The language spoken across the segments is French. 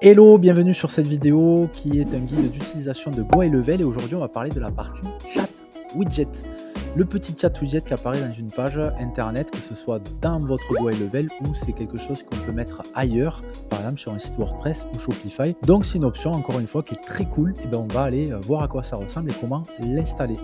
Hello, bienvenue sur cette vidéo qui est un guide d'utilisation de GoHighLevel et aujourd'hui on va parler de la partie chat widget. Le petit chat widget qui apparaît dans une page internet, que ce soit dans votre GoHighLevel ou c'est quelque chose qu'on peut mettre ailleurs, par exemple sur un site WordPress ou Shopify. Donc c'est une option encore une fois qui est très cool et bien on va aller voir à quoi ça ressemble et comment l'installer.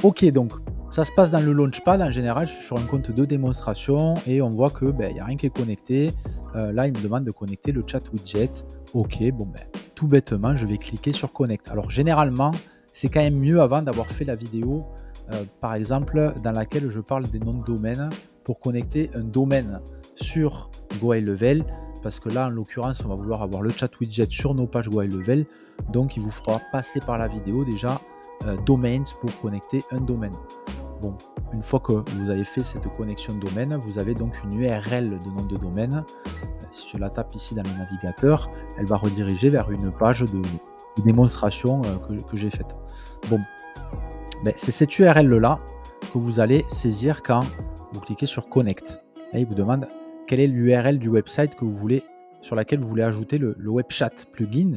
Ok, donc ça se passe dans le Launchpad. En général, je suis sur un compte de démonstration et on voit que il n'y a rien qui est connecté. Là, il me demande de connecter le chat widget. Ok, bon tout bêtement, je vais cliquer sur Connect. Alors généralement, c'est quand même mieux avant d'avoir fait la vidéo, par exemple, dans laquelle je parle des noms de domaines pour connecter un domaine sur GoHighLevel. Parce que là, en l'occurrence, on va vouloir avoir le chat widget sur nos pages GoHighLevel. Donc, il vous fera passer par la vidéo déjà domains pour connecter un domaine. Bon, une fois que vous avez fait cette connexion de domaine, vous avez donc une URL de nom de domaine. Si je la tape ici dans le navigateur, elle va rediriger vers une page de démonstration que j'ai faite. Bon, c'est cette URL là que vous allez saisir quand vous cliquez sur Connect. Et il vous demande quelle est l'URL du website que vous voulez, sur laquelle vous voulez ajouter le web chat plugin.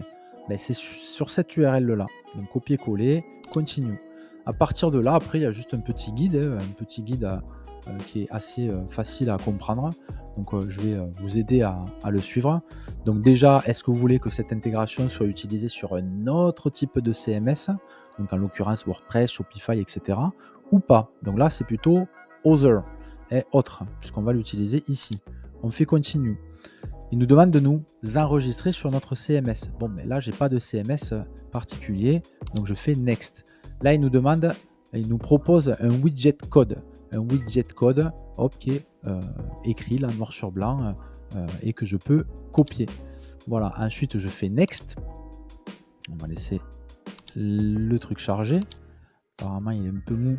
C'est sur cette URL là. Donc copier-coller, continue. À partir de là, après, il y a juste un petit guide, qui est assez facile à comprendre. Donc je vais vous aider à le suivre. Donc déjà, est-ce que vous voulez que cette intégration soit utilisée sur un autre type de CMS, donc en l'occurrence WordPress, Shopify, etc., ou pas? Donc là, c'est plutôt Other et autre, puisqu'on va l'utiliser ici. On fait Continue. Il nous demande de nous enregistrer sur notre CMS. Bon, mais là, j'ai pas de CMS particulier, donc je fais Next. Là, il nous propose un widget code. Un widget code, qui est écrit là, noir sur blanc, et que je peux copier. Voilà, ensuite, je fais Next. On va laisser le truc charger. Apparemment, il est un peu mou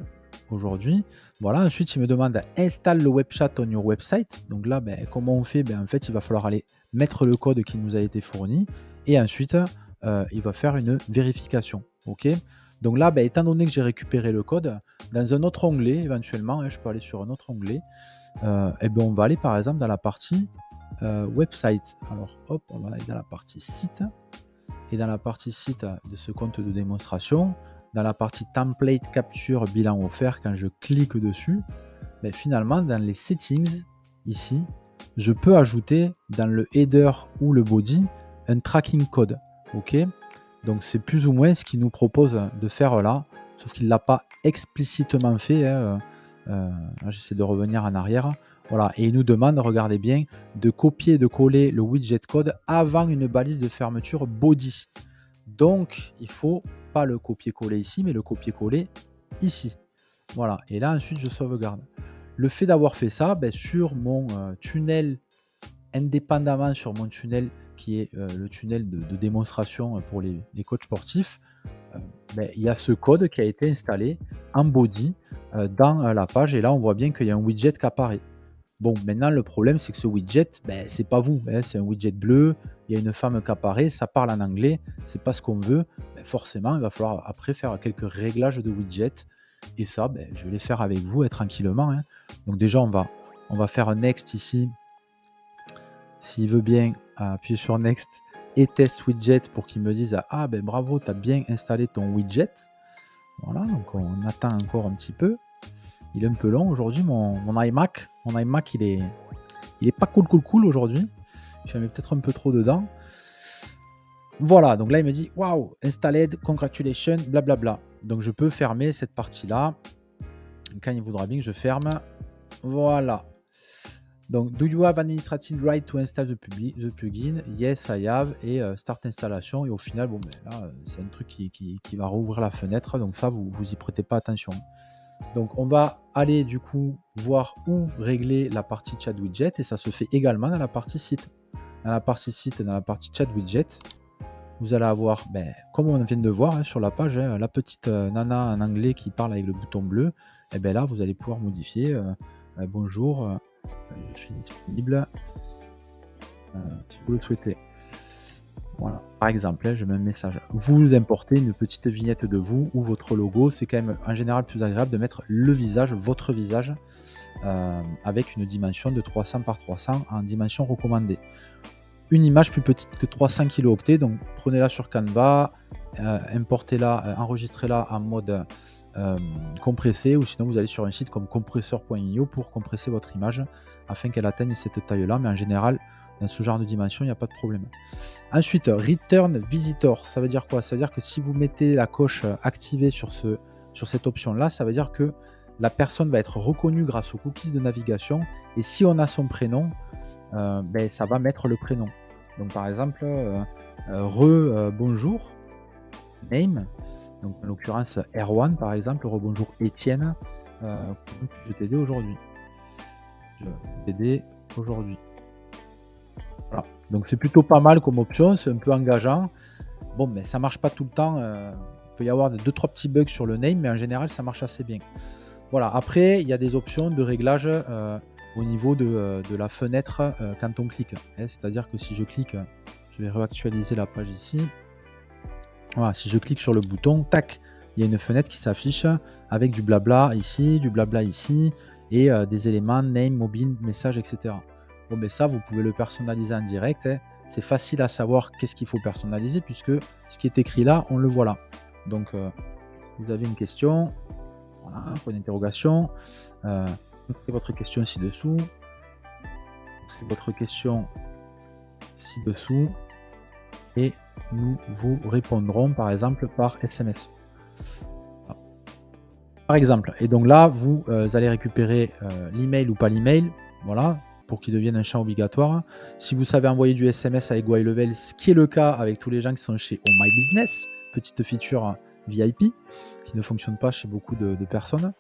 aujourd'hui. Voilà, ensuite, il me demande installe le web chat on your website. Donc là, comment on fait? En fait, il va falloir aller mettre le code qui nous a été fourni et ensuite, il va faire une vérification. OK? Donc là, étant donné que j'ai récupéré le code, dans un autre onglet, éventuellement, je peux aller sur un autre onglet, on va aller par exemple dans la partie website. Alors, hop, on va aller dans la partie site. Et dans la partie site de ce compte de démonstration, dans la partie template capture bilan offert, quand je clique dessus, finalement dans les settings ici, je peux ajouter dans le header ou le body un tracking code. Ok, donc c'est plus ou moins ce qu'il nous propose de faire là, sauf qu'il ne l'a pas explicitement fait. Là, j'essaie de revenir en arrière. Voilà, et il nous demande, regardez bien, de copier et de coller le widget code avant une balise de fermeture body. Donc, il ne faut pas le copier-coller ici, mais le copier-coller ici. Voilà, et là, ensuite, je sauvegarde. Le fait d'avoir fait ça, sur mon tunnel, indépendamment sur mon tunnel qui est le tunnel de démonstration pour les coachs sportifs, il y a ce code qui a été installé en body dans la page. Et là, on voit bien qu'il y a un widget qui apparaît. Bon, maintenant, le problème, c'est que ce widget, c'est pas vous. C'est un widget bleu. Il y a une femme qui apparaît. Ça parle en anglais. C'est pas ce qu'on veut. Forcément, il va falloir après faire quelques réglages de widget. Et ça, je vais les faire avec vous tranquillement. Donc déjà, on va faire un next ici. S'il veut bien appuyer sur next et test widget pour qu'il me dise bravo, tu as bien installé ton widget. Voilà, donc on attend encore un petit peu. Il est un peu long aujourd'hui, mon iMac. Mon iMac, il est pas cool aujourd'hui. J'en mets peut-être un peu trop dedans. Voilà, donc là, il me dit waouh, installed, congratulations, blablabla. Donc je peux fermer cette partie-là. Quand il voudra bien que je ferme. Voilà. Donc, do you have administrative right to install the plugin? Yes, I have. Et start installation. Et au final, là, c'est un truc qui va rouvrir la fenêtre. Donc ça, vous y prêtez pas attention. Donc on va aller du coup voir où régler la partie chat widget et ça se fait également dans la partie site. Dans la partie site et dans la partie chat widget, vous allez avoir, comme on vient de voir sur la page, la petite nana en anglais qui parle avec le bouton bleu. Et là, vous allez pouvoir modifier bonjour, je suis disponible si vous le souhaitez. Voilà. Par exemple, je mets un message. Vous importez une petite vignette de vous ou votre logo. C'est quand même en général plus agréable de mettre le visage, votre visage. avec une dimension de 300 par 300 en dimension recommandée. Une image plus petite que 300 kilooctets, donc prenez-la sur Canva, importez-la, enregistrez-la en mode compressé, ou sinon vous allez sur un site comme compresseur.io pour compresser votre image afin qu'elle atteigne cette taille-là, mais en général, dans ce genre de dimension, il n'y a pas de problème. Ensuite, Return Visitor, ça veut dire quoi? Ça veut dire que si vous mettez la coche activée sur cette option-là, ça veut dire que la personne va être reconnue grâce aux cookies de navigation, et si on a son prénom, ça va mettre le prénom. Donc par exemple, bonjour, name, donc en l'occurrence Erwan par exemple, rebonjour Étienne, comment puis-je t'aider aujourd'hui? Je vais t'aider aujourd'hui. Voilà, donc c'est plutôt pas mal comme option, c'est un peu engageant. Bon, mais ça marche pas tout le temps, il peut y avoir 2-3 petits bugs sur le name, mais en général ça marche assez bien. Voilà, après il y a des options de réglage, au niveau de la fenêtre, quand on clique, hein. C'est-à-dire que si je clique, je vais réactualiser la page ici. Voilà, si je clique sur le bouton, tac, il y a une fenêtre qui s'affiche avec du blabla ici et des éléments, name, mobile, message, etc. Bon, mais ça, vous pouvez le personnaliser en direct, hein. C'est facile à savoir qu'est-ce qu'il faut personnaliser puisque ce qui est écrit là, on le voit là. Donc, vous avez une question, voilà, point d'interrogation, mettez votre question ci-dessous, mettez votre question ci-dessous et nous vous répondrons par exemple par SMS. Voilà. Par exemple, et donc là, vous allez récupérer l'email ou pas l'email, voilà, pour qu'il devienne un champ obligatoire. Si vous savez envoyer du SMS avec GoHighLevel, ce qui est le cas avec tous les gens qui sont chez Oh My Business, petite feature VIP qui ne fonctionne pas chez beaucoup de personnes,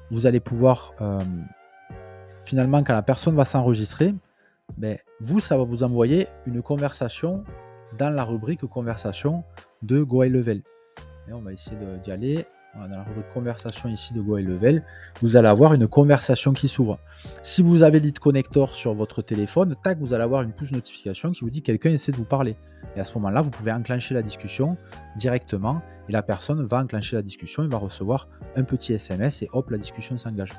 vous allez pouvoir finalement, quand la personne va s'enregistrer, vous, ça va vous envoyer une conversation dans la rubrique conversation de GoHighLevel. Et on va essayer d'y aller. Voilà, dans la rubrique conversation ici de GoHighLevel, vous allez avoir une conversation qui s'ouvre. Si vous avez Lead Connector sur votre téléphone, tac, vous allez avoir une push notification qui vous dit quelqu'un essaie de vous parler. Et à ce moment-là, vous pouvez enclencher la discussion directement et la personne va enclencher la discussion et va recevoir un petit SMS et hop, la discussion s'engage.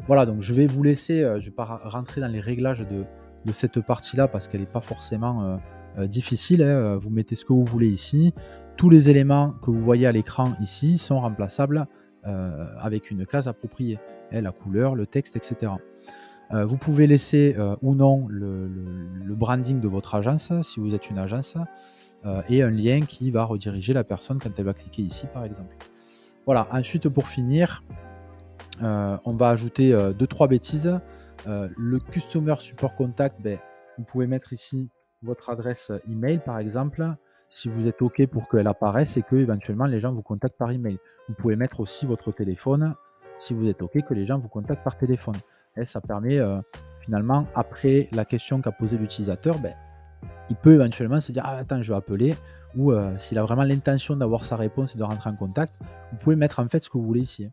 Voilà, donc je vais vous laisser, je ne vais pas rentrer dans les réglages de cette partie-là parce qu'elle n'est pas forcément difficile, hein. Vous mettez ce que vous voulez ici. Tous les éléments que vous voyez à l'écran ici sont remplaçables avec une case appropriée, hein, la couleur, le texte, etc. Vous pouvez laisser ou non le branding de votre agence, si vous êtes une agence, et un lien qui va rediriger la personne quand elle va cliquer ici, par exemple. Voilà, ensuite pour finir, on va ajouter 2-3 bêtises. Le Customer Support Contact, vous pouvez mettre ici votre adresse email par exemple, si vous êtes OK pour qu'elle apparaisse et que éventuellement les gens vous contactent par email. Vous pouvez mettre aussi votre téléphone, si vous êtes OK que les gens vous contactent par téléphone. Et ça permet finalement, après la question qu'a posée l'utilisateur, il peut éventuellement se dire: «Ah attends, je vais appeler», ou s'il a vraiment l'intention d'avoir sa réponse et de rentrer en contact, vous pouvez mettre en fait ce que vous voulez ici, hein.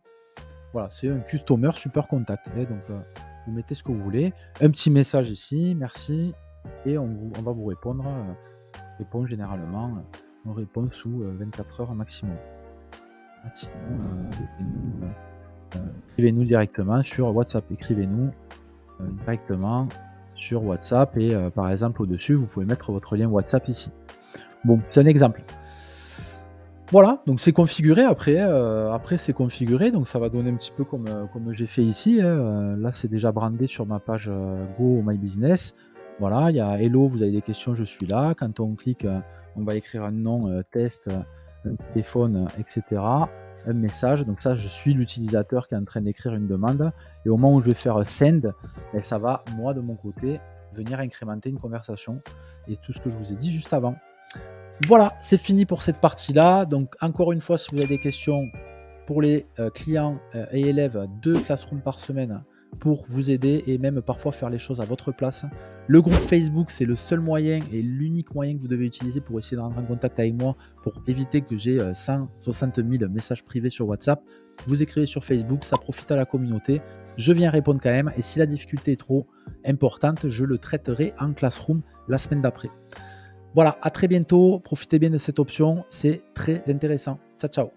Voilà, c'est un Customer Support Contact, et donc vous mettez ce que vous voulez. Un petit message ici, merci, et on va vous répondre. Répond généralement, on répond sous 24 heures maximum. Sinon, écrivez-nous directement sur WhatsApp. Écrivez-nous directement sur WhatsApp et par exemple au-dessus, vous pouvez mettre votre lien WhatsApp ici. Bon, c'est un exemple. Voilà, donc c'est configuré après, c'est configuré, donc ça va donner un petit peu comme j'ai fait ici, hein, là c'est déjà brandé sur ma page, Go My Business. Voilà, il y a hello, vous avez des questions, je suis là. Quand on clique, on va écrire un nom, test, un téléphone, et cetera, un message, donc ça je suis l'utilisateur qui est en train d'écrire une demande, et au moment où je vais faire send, ça va, moi de mon côté, venir incrémenter une conversation et tout ce que je vous ai dit juste avant. Voilà, c'est fini pour cette partie-là. Donc encore une fois, si vous avez des questions pour les clients et élèves, 2 Classroom par semaine pour vous aider et même parfois faire les choses à votre place. Le groupe Facebook, c'est le seul moyen et l'unique moyen que vous devez utiliser pour essayer de rentrer en contact avec moi, pour éviter que j'ai 160 000 messages privés sur WhatsApp. Vous écrivez sur Facebook, ça profite à la communauté. Je viens répondre quand même, et si la difficulté est trop importante, je le traiterai en Classroom la semaine d'après. Voilà, à très bientôt. Profitez bien de cette option, c'est très intéressant. Ciao, ciao.